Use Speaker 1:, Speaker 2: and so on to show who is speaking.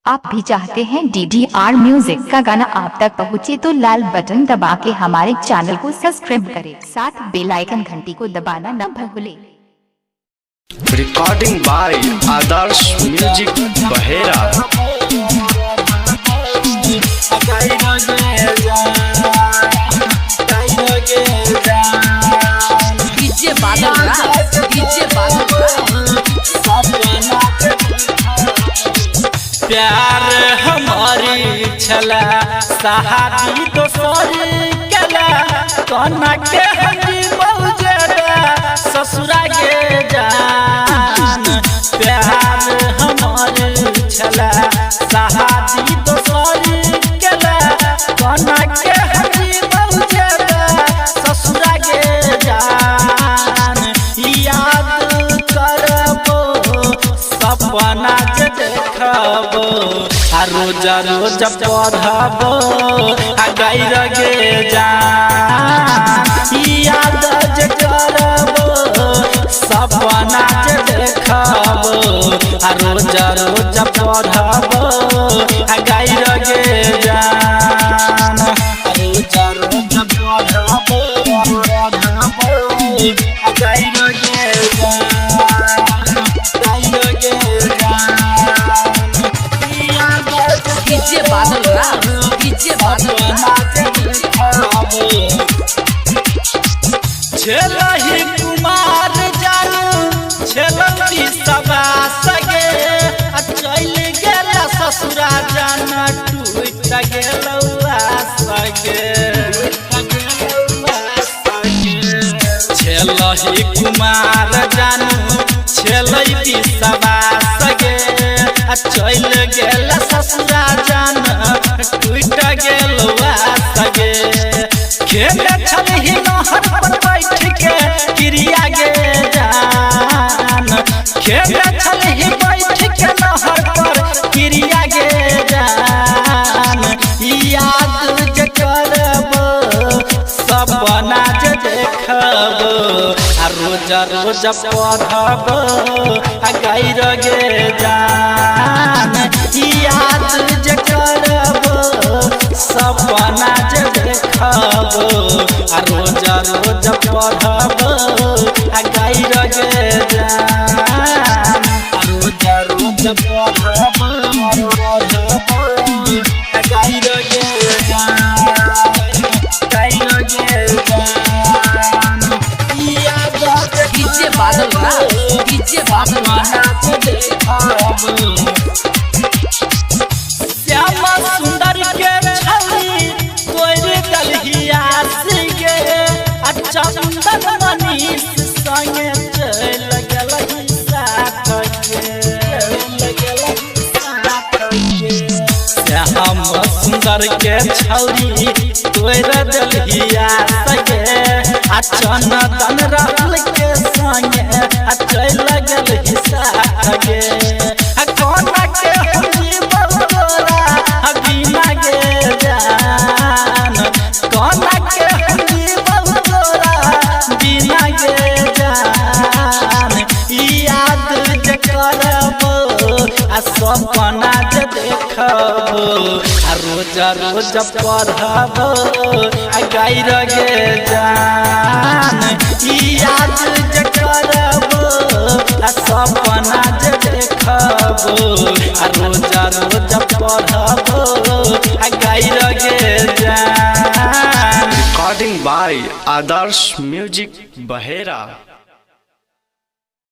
Speaker 1: आप भी चाहते हैं DDR म्यूजिक का गाना आप तक पहुंचे तो लाल बटन दबा के हमारे चैनल को सब्सक्राइब करें, साथ बेल आइकन घंटी को दबाना न भूलें।
Speaker 2: रिकॉर्डिंग बाय आदर्श म्यूजिक बहेरा।
Speaker 3: डीजे बादल
Speaker 4: प्यार हमारी छला सहादी दोसरी केला कना के हंदी बहुजदा ससुरा के जान। प्यार हमारी छला सहादी दोसरी केला कना के हंदी बहुजदा ससुरा के जान। याद करबो सपना जे देखबो आ रोज रोज पढ़बो आ गैर गे जान। याद जे करबो सपना जे देखबो आ रोज रोज पढ़बो आ गैर गे जान। रोज रोज पढ़बो आ गैर गे
Speaker 3: डीजे बादल
Speaker 4: छलही कुमार जानू छलती सबा सगे आ चल गेल ससुरा जाना टूट गेलौआ सगे। छलही कुमार जानू छलती सबा सगे आ चल गेल ससुरा जाना टूट गेलौआ सगे। खेल छलही नहर पर बैठ के क्रिया गे जान। खेल छलही बैठ के नहर पर क्रिया गे जान। याद जे करबो सपना जे देखबो आ रोज रोज पढ़बो आ गैर गे जान। याद जे करबो सपना जे देखबो आ रोज रोज पढ़बो आ गैर गे जान। रोज रोज पढ़बो आ गैर गे जान, गैर गे जान। याद
Speaker 3: डीजे बादल
Speaker 4: श्यामा सुंदर के छली तोर दलहिया सिगे आ चंदन मनीष संगे चल गेलही साथ के। श्यामा सुंदर के छली तोर दलहिया सगे आ चंदन रहल के संगे आ चल गेलही साथ के। कोना के हंदी बहुतोरा बिना गे जान। कोना के हंदी बहुतोरा बिना गे जान। याद जे करबो आ सपना जे देखबो आ रोज रोज पढ़बो आ गैर गे जान। याद जे करबो आ सपना जे देखबो आ रोज रोज पढ़बो आ गैर गे जान।
Speaker 2: रिकॉर्डिंग बाय आदर्श म्यूजिक बहेरा।